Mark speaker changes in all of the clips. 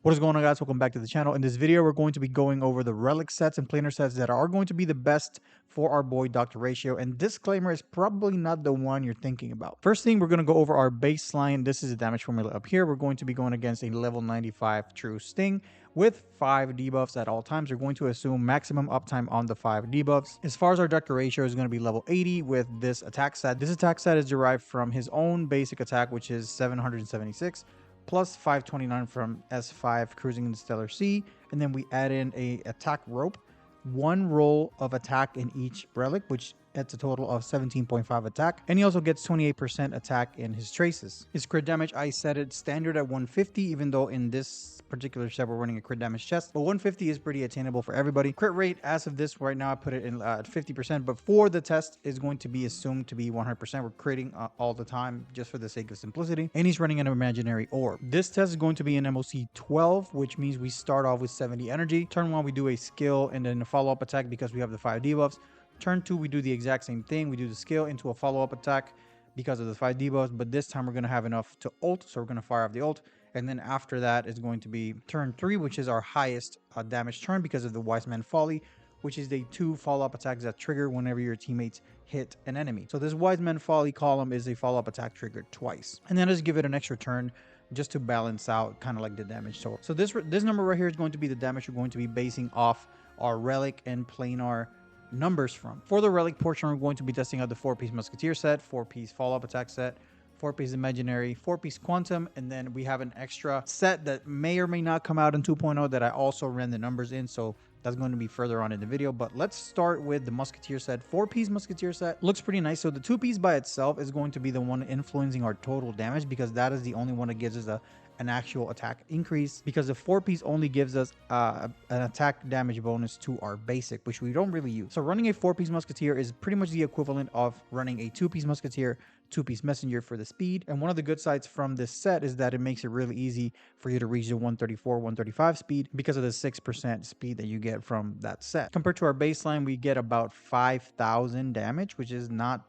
Speaker 1: What is going on, guys? Welcome back to the channel. In this video, we're going to be going over the relic sets and planar sets that are going to be the best for our boy Dr. Ratio. And disclaimer, is probably not the one you're thinking about. First thing, we're going to go over our baseline. This is the damage formula up here. We're going to be going against a level 95 true sting with 5 debuffs at all times. We're going to assume maximum uptime on the 5 debuffs. As far as our Dr. Ratio is going to be level 80 with this attack set. This attack set is derived from his own basic attack, which is 776. Plus 529 from S5 cruising in the Stellar Sea, and then we add in a attack rope, one roll of attack in each relic, which adds a total of 17.5 attack, and he also gets 28% attack in his traces. His crit damage, I set it standard at 150, even though in this particular set we're running a crit damage chest, but 150 is pretty attainable for everybody. Crit rate as of this right now, I put it in at 50%, but for the test is going to be assumed to be 100%. We're critting all the time just for the sake of simplicity, and he's running an imaginary orb. This test is going to be an MOC 12, which means we start off with 70 energy. Turn 1 we do a skill and then a follow-up attack because we have the 5 debuffs. Turn 2 we do the exact same thing. We do the skill into a follow-up attack because of the 5 debuffs, but this time we're going to have enough to ult, so we're going to fire off the ult. And then after that is going to be turn 3, which is our highest damage turn because of the Wise Man Folly, which is the 2 follow-up attacks that trigger whenever your teammates hit an enemy. So this Wise Man Folly column is a follow-up attack triggered twice. And then just give it an extra turn just to balance out kind of like the damage total. So this number right here is going to be the damage we're going to be basing off our Relic and Planar numbers from. For the Relic portion, we're going to be testing out the 4-piece Musketeer set, 4-piece follow-up attack set, 4-piece imaginary, 4-piece quantum, and then we have an extra set that may or may not come out in 2.0 that I also ran the numbers in, so that's going to be further on in the video. But let's start with the Musketeer set. 4-piece Musketeer set looks pretty nice. So the 2-piece by itself is going to be the one influencing our total damage because that is the only one that gives us an actual attack increase, because the 4-piece only gives us an attack damage bonus to our basic, which we don't really use. So running a 4-piece Musketeer is pretty much the equivalent of running a 2-piece Musketeer, 2-piece Messenger for the speed. And one of the good sides from this set is that it makes it really easy for you to reach the 134, 135 speed because of the 6% speed that you get from that set. Compared to our baseline, we get about 5,000 damage, which is not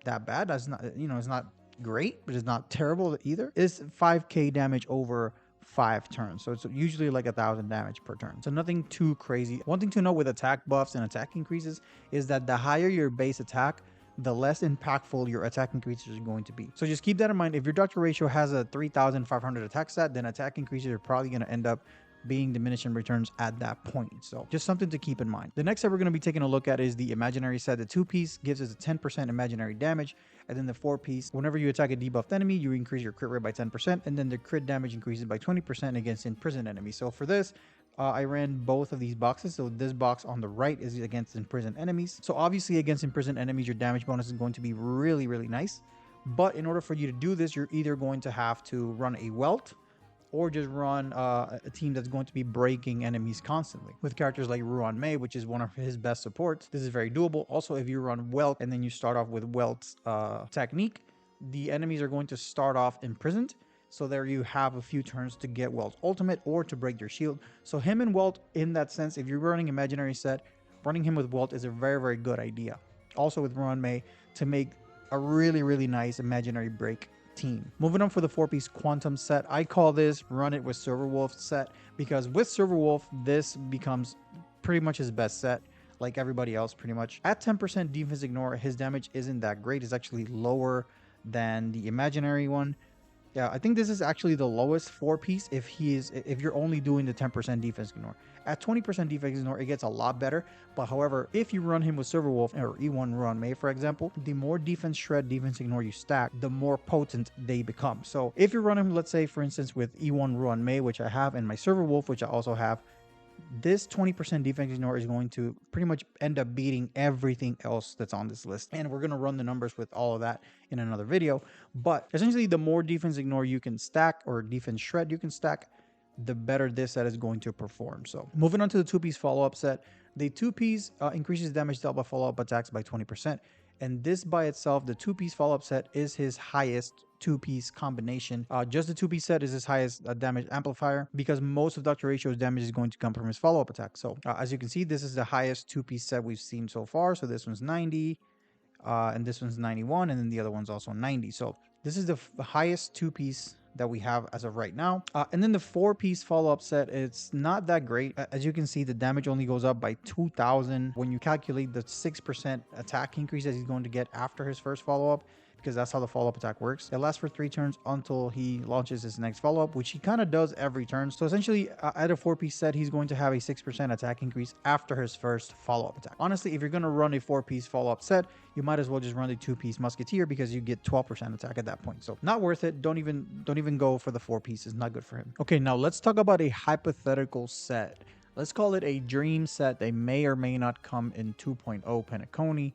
Speaker 1: that bad. That's not, it's not great, but it's not terrible either. It's 5k damage over 5 turns, so it's usually like 1,000 damage per turn, so nothing too crazy. One thing to know with attack buffs and attack increases is that the higher your base attack, the less impactful your attack increases are going to be. So just keep that in mind. If your Dr. Ratio has a 3,500 attack stat, then attack increases are probably going to end up being diminishing returns at that point. So just something to keep in mind. The next set we're going to be taking a look at is the imaginary set. The 2-piece gives us a 10% imaginary damage, and then the 4-piece, whenever you attack a debuffed enemy, you increase your crit rate by 10%, and then the crit damage increases by 20% against imprisoned enemies. So for this, I ran both of these boxes. So this box on the right is against imprisoned enemies. So obviously against imprisoned enemies, your damage bonus is going to be really, really nice. But in order for you to do this, you're either going to have to run a Welt, or just run a team that's going to be breaking enemies constantly. With characters like Ruan Mei, which is one of his best supports, this is very doable. Also, if you run Welt and then you start off with Welt's technique, the enemies are going to start off imprisoned. So there you have a few turns to get Welt's ultimate or to break your shield. So him and Welt, in that sense, if you're running imaginary set, running him with Welt is a very, very good idea. Also with Ruan Mei to make a really, really nice imaginary break team. Moving on for the 4-piece quantum set, I call this run it with Silverwolf set, because with Silverwolf this becomes pretty much his best set, like everybody else pretty much. At 10% defense ignore, his damage isn't that great. It's actually lower than the imaginary one. Yeah, I think this is actually the lowest 4-piece if you're only doing the 10% defense ignore. At 20% defense ignore, it gets a lot better. But however, if you run him with Silverwolf or E1 Ruan Mei, for example, the more defense shred, defense ignore you stack, the more potent they become. So if you run him, let's say for instance with E1 Ruan Mei, which I have, and my Silverwolf, which I also have, this 20% defense ignore is going to pretty much end up beating everything else that's on this list. And we're going to run the numbers with all of that in another video. But essentially, the more defense ignore you can stack, or defense shred you can stack, the better this set is going to perform. So moving on to the 2-piece follow-up set. The 2-piece increases damage dealt by follow-up attacks by 20%. And this by itself, the 2-piece follow-up set, is his highest 2-piece combination. Just the 2-piece set is his highest damage amplifier, because most of Dr. Ratio's damage is going to come from his follow-up attack. So as you can see, this is the highest 2-piece set we've seen so far. So this one's 90, and this one's 91, and then the other one's also 90. So this is the highest 2-piece that we have as of right now. And then the 4-piece follow-up set, it's not that great. As you can see, the damage only goes up by 2,000 when you calculate the 6% attack increase that he's going to get after his first follow-up, because that's how the follow-up attack works. It lasts for 3 turns until he launches his next follow-up, which he kind of does every turn. So essentially, at a 4-piece set, he's going to have a 6% attack increase after his first follow-up attack. Honestly, if you're going to run a 4-piece follow-up set, you might as well just run the 2-piece Musketeer, because you get 12% attack at that point. So not worth it. Don't even go for the 4-piece. It's not good for him. Okay, now let's talk about a hypothetical set. Let's call it a dream set. They may or may not come in 2.0 Penacony.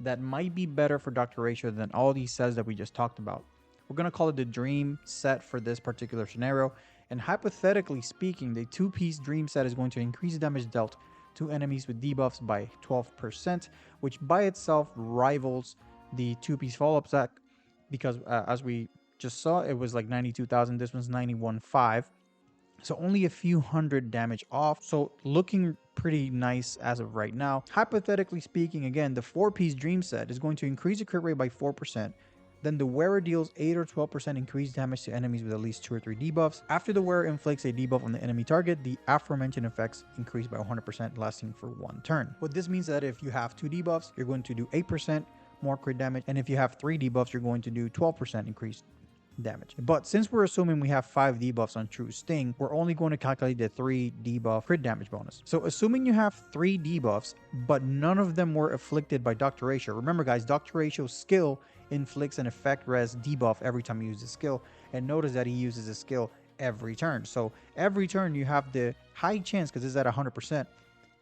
Speaker 1: That might be better for Dr. Ratio than all these sets that we just talked about. We're going to call it the dream set for this particular scenario. And hypothetically speaking, the 2-piece dream set is going to increase damage dealt to enemies with debuffs by 12%, which by itself rivals the 2-piece follow-up set, because as we just saw, it was like 92,000. This one's 91.5. So only a few hundred damage off. So looking pretty nice as of right now. Hypothetically speaking, again, the 4-piece dream set is going to increase the crit rate by 4%. Then the wearer deals 8 or 12% increased damage to enemies with at least 2 or 3 debuffs. After the wearer inflicts a debuff on the enemy target, the aforementioned effects increase by 100%, lasting for 1 turn. What this means that if you have 2 debuffs, you're going to do 8% more crit damage. And if you have 3 debuffs, you're going to do 12% increased damage. But since we're assuming we have 5 debuffs on True Sting, we're only going to calculate the 3 debuff crit damage bonus. So assuming you have 3 debuffs, but none of them were afflicted by Dr. Ratio. Remember guys, Dr. Ratio's skill inflicts an effect res debuff every time you use the skill. And notice that he uses the skill every turn. So every turn you have the high chance, because it's at 100%,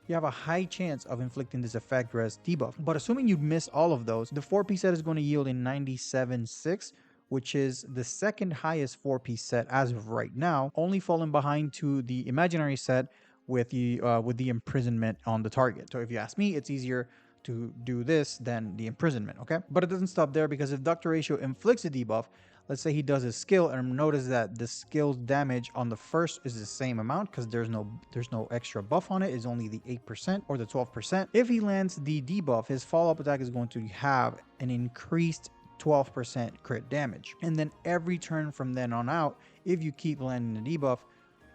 Speaker 1: you have a high chance of inflicting this effect res debuff. But assuming you miss all of those, the 4-piece set is going to yield a 97.6, which is the second highest 4-piece set as of right now, only falling behind to the imaginary set with the imprisonment on the target. So if you ask me, it's easier to do this than the imprisonment, okay? But it doesn't stop there, because if Dr. Ratio inflicts a debuff, let's say he does his skill, and notice that the skill's damage on the first is the same amount, because there's no extra buff on it. It's only the 8% or the 12%. If he lands the debuff, his follow-up attack is going to have an increased 12% crit damage. And then every turn from then on out, if you keep landing the debuff,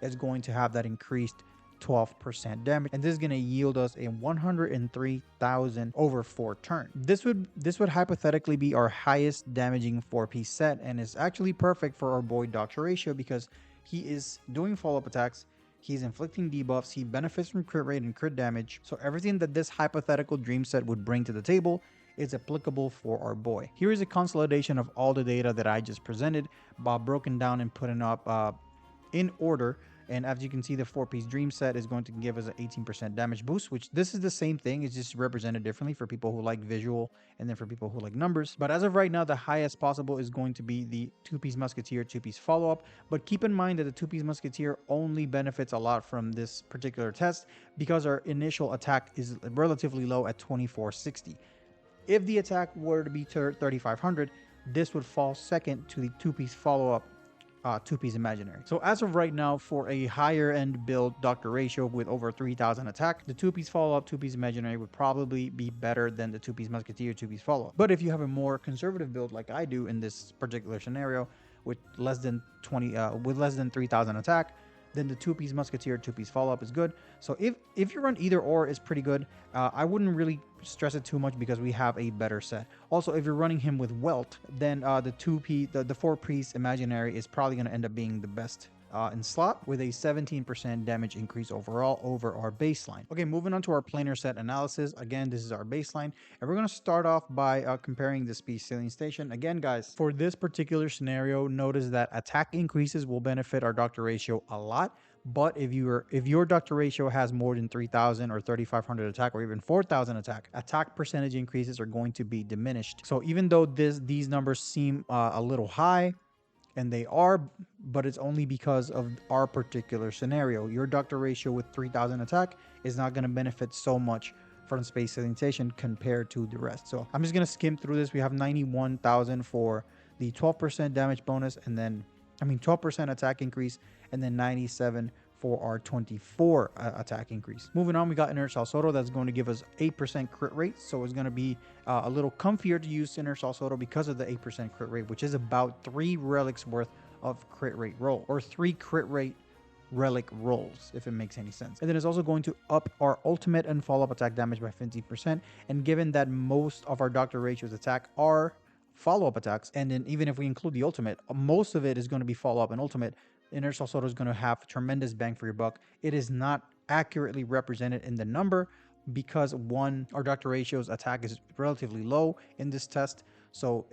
Speaker 1: it's going to have that increased 12% damage, and this is going to yield us a 103,000 over 4 turns. This would hypothetically be our highest damaging 4-piece set, and is actually perfect for our boy Dr. Ratio, because he is doing follow-up attacks, he's inflicting debuffs, he benefits from crit rate and crit damage. So everything that this hypothetical dream set would bring to the table is applicable for our boy. Here is a consolidation of all the data that I just presented, broken down and putting up in order. And as you can see, the 4-piece dream set is going to give us an 18% damage boost, which this is the same thing. It's just represented differently for people who like visual and then for people who like numbers. But as of right now, the highest possible is going to be the 2-piece Musketeer, 2-piece follow-up. But keep in mind that the 2-piece Musketeer only benefits a lot from this particular test, because our initial attack is relatively low at 2460. If the attack were to be 3500, this would fall second to the 2-piece follow-up 2-piece imaginary. So as of right now, for a higher end build Dr. Ratio with over 3000 attack, the 2-piece follow-up 2-piece imaginary would probably be better than the 2-piece Musketeer 2-piece follow-up. But if you have a more conservative build like I do in this particular scenario, with less than 3000 attack, then the 2-piece Musketeer 2-piece follow-up is good. So if you run either or, is pretty good. I wouldn't really stress it too much, because we have a better set. Also, if you're running him with Welt, then the 4-piece imaginary is probably going to end up being the best in slot, with a 17% damage increase overall over our baseline. Okay, moving on to our planar set analysis. Again, this is our baseline, and we're going to start off by comparing the speed ceiling station. Again, guys, for this particular scenario, notice that attack increases will benefit our Dr. Ratio a lot. But if your Dr. Ratio has more than 3000 or 3500 attack, or even 4000 attack percentage increases are going to be diminished. So even though these numbers seem a little high, and they are, but it's only because of our particular scenario. Your Dr. Ratio with 3000 attack is not going to benefit so much from space station compared to the rest. So I'm just going to skim through this. We have 91,000 for the 12% damage bonus, and then 12% attack increase, and then 97 for our 24 attack increase. Moving on, we got Inner Salsotto. That's going to give us 8% crit rate. So it's going to be a little comfier to use Inner Salsotto because of the 8% crit rate, which is about 3 relics worth of crit rate roll, or 3 crit rate relic rolls, if it makes any sense. And then it's also going to up our ultimate and follow-up attack damage by 15%. And given that most of our Dr. Ratio's attack are follow-up attacks, and then even if we include the ultimate, most of it is going to be follow-up and ultimate, Inner Salsotto is going to have tremendous bang for your buck. It is not accurately represented in the number because one, our Dr. Ratio's attack is relatively low in this test. So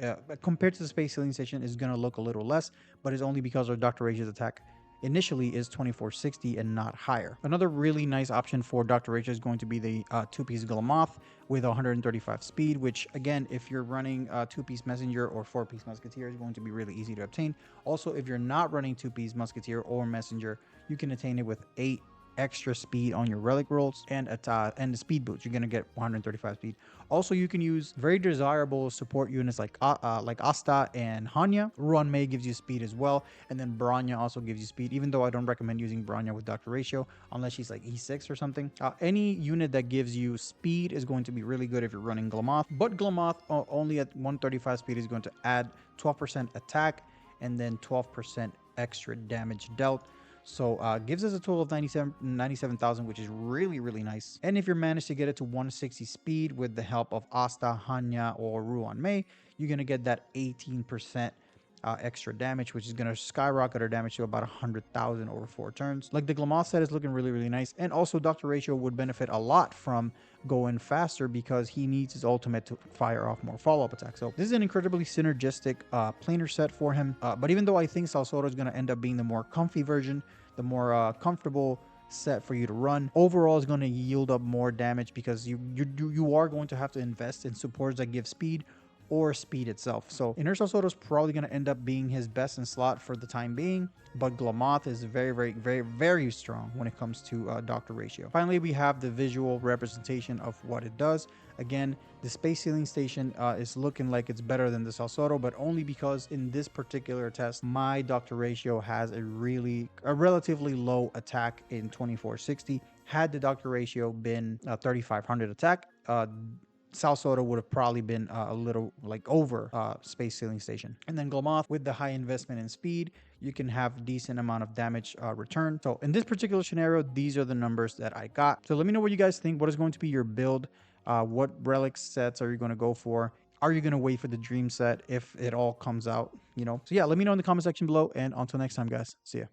Speaker 1: compared to the Space Healing Station, it's going to look a little less, but it's only because our Dr. Ratio's attack initially is 2460 and not higher. Another really nice option for Dr. Ratio is going to be the two-piece Glamoth with 135 speed, which again, if you're running two-piece Messenger or four-piece Musketeer, is going to be really easy to obtain. Also, if you're not running two-piece Musketeer or Messenger, you can attain it with 8 extra speed on your relic rolls and the speed boots. You're gonna get 135 speed. Also, you can use very desirable support units like Asta and Hanya. Ruan Mei gives you speed as well, and then Bronya also gives you speed, even though I don't recommend using Bronya with Dr. Ratio unless she's like E6 or something. Any unit that gives you speed is going to be really good if you're running Glamoth, but Glamoth only at 135 speed is going to add 12% attack and then 12% extra damage dealt. So gives us a total of 97,000, which is really, really nice. And if you manage to get it to 160 speed with the help of Asta, Hanya, or Ruan Mei, you're going to get that 18% extra damage, which is going to skyrocket our damage to about 100,000 over 4 turns. Like the Glamoth set is looking really, really nice. And also Dr. Ratio would benefit a lot from going faster because he needs his ultimate to fire off more follow-up attacks. So this is an incredibly synergistic planar set for him. But even though I think Salsotto is going to end up being the more comfy version, the more comfortable set for you to run, overall is going to yield up more damage because you are going to have to invest in supports that give speed or speed itself. So Inner Salsotto is probably going to end up being his best in slot for the time being, but Glamoth is very, very, very, very strong when it comes to Dr. Ratio. Finally, we have the visual representation of what it does. Again, the Space Healing Station is looking like it's better than the Salsotto, but only because in this particular test, my Dr. Ratio has a relatively low attack in 2460. Had the Dr. Ratio been 3500 attack, Salsotto would have probably been a little like over Space Healing Station. And then Glamoth, with the high investment in speed, you can have decent amount of damage return. So in this particular scenario, these are the numbers that I got. So let me know what you guys think. What is going to be your build? What relic sets are you going to go for? Are you going to wait for the dream set if it all comes out? So yeah, let me know in the comment section below. And until next time, guys, see ya.